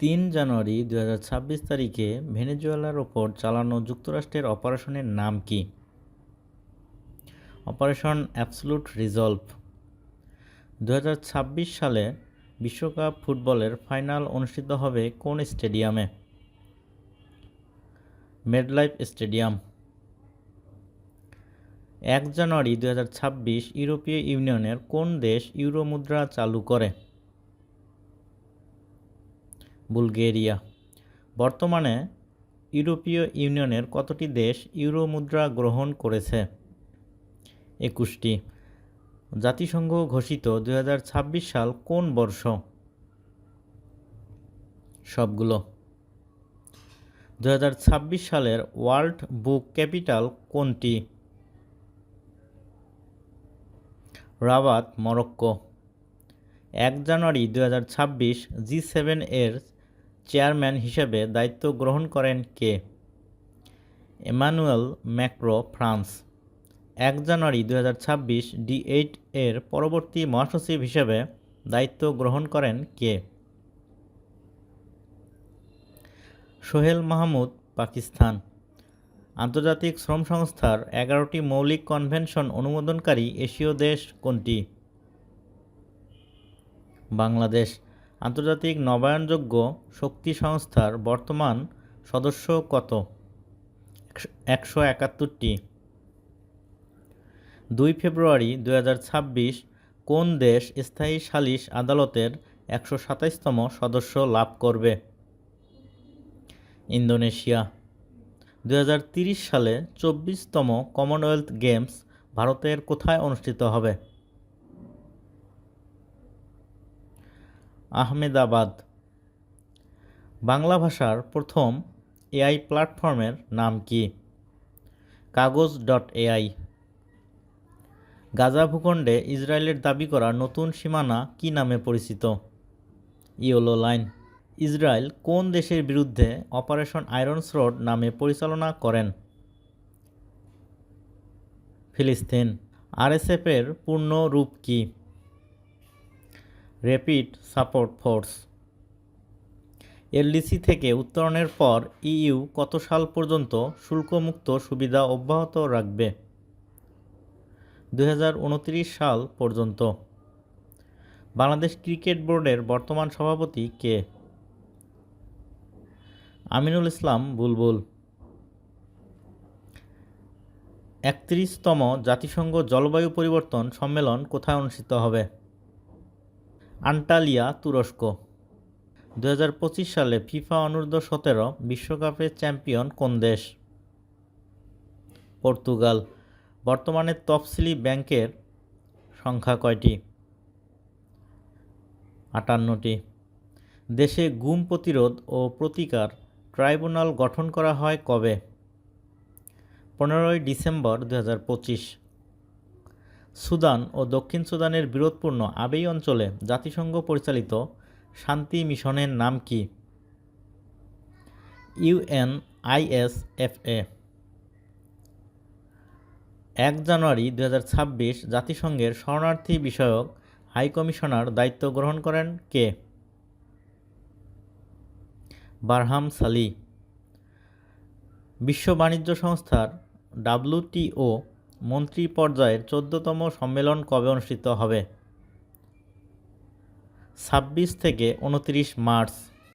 3 জানুয়ারি 2026 তারিখে ভেনেজুয়েলার ওপর চালানো যুক্তরাষ্ট্রের অপারেশনের নাম কি? Operation absolute resolve. 2026 সালে বিশ্বকাপ ফুটবলের ফাইনাল অনুষ্ঠিত হবে কোন স্টেডিয়ামে? MetLife stadium. 1 জানুয়ারি 2026 ইউরোপীয় ইউনিয়নের কোন দেশ ইউরো মুদ্রা চালু করে? বুলগেরিয়া। বর্তমানে ইউরোপীয় ইউনিয়নের কতটি দেশ ইউরো মুদ্রা গ্রহণ করেছে? 21টি। জাতিসংঘ ঘোষিত 2026 সাল কোন বর্ষ? সবগুলো। 2026 সালের ওয়ার্ল্ড বুক ক্যাপিটাল কোনটি? Rabat, Morocco. 1 জানুয়ারি 2026 G7 এর চেয়ারম্যান হিসেবে দায়িত্ব গ্রহণ করেন কে? Emmanuel Macron, France. 1 জানুয়ারি 2026 D8 এর পরবর্তী মহাসচিব হিসেবে দায়িত্ব গ্রহণ করেন কে? সোহেল মাহমুদ, পাকিস্তান। আন্তর্জাতিক শ্রম সংস্থার 11টি মৌলিক কনভেনশন অনুমোদনকারী এশীয় দেশ কোনটি? বাংলাদেশ। আন্তর্জাতিক নবায়নযোগ্য শক্তি সংস্থার বর্তমান সদস্য কত? 171টি। 2 ফেব্রুয়ারি 2026 কোন দেশ স্থায়ী সালিশ আদালতের 127তম সদস্য লাভ করবে? ইন্দোনেশিয়া। 2030 সালে 24তম কমনওয়েলথ গেমস ভারতের কোথায় অনুষ্ঠিত হবে? আহমেদাবাদ। বাংলা ভাষার প্রথম এআই প্ল্যাটফর্মের নাম কি? কাগজ.ai। গাজা ভূখণ্ডে ইসরায়েলের দাবি করা নতুন সীমানা কি নামে পরিচিত? Yellow line. ইসরায়েল কোন দেশের বিরুদ্ধে অপারেশন আয়রন রোড নামে পরিচালনা করেন? ফিলিস্তিন। আরএসএফের পূর্ণ রূপ কি? Rapid support force. এলডিসি থেকে উত্তরণের পর ইইউ কত সাল পর্যন্ত শুল্কমুক্ত সুবিধা অব্যাহত রাখবে? 2029 সাল পর্যন্ত। বাংলাদেশ ক্রিকেট বোর্ডের বর্তমান সভাপতি কে? আমিনুল ইসলাম বুলবুল। 31তম জাতিসংঘ জলবায়ু পরিবর্তন সম্মেলন কোথায় অনুষ্ঠিত হবে? আন্টালিয়া, তুরস্ক। 2025 সালে ফিফা অনূর্ধ্ব-17 বিশ্বকাপের চ্যাম্পিয়ন কোন দেশ? পর্তুগাল। বর্তমানে তফসিলি ব্যাংকের সংখ্যা কয়টি? 58টি। দেশে গুম প্রতিরোধ ও প্রতিকার ট্রাইব্যুনাল গঠন করা হয় কবে? 15 ডিসেম্বর 2025। সুদান ও দক্ষিণ সুদানের বিরোধপূর্ণ আবেই অঞ্চলে জাতিসংঘ পরিচালিত শান্তি মিশনের নাম কি? UNISFA। 1 জানুয়ারি 2026 জাতিসংঘের শরণার্থী বিষয়ক হাইকমিশনার দায়িত্ব গ্রহণ করেন কে? বারহাম সালি। বিশ্ব বাণিজ্য সংস্থার WTO মন্ত্রী পর্যায়ের 14তম সম্মেলন কবে অনুষ্ঠিত হবে? 26 থেকে 29 মার্চ।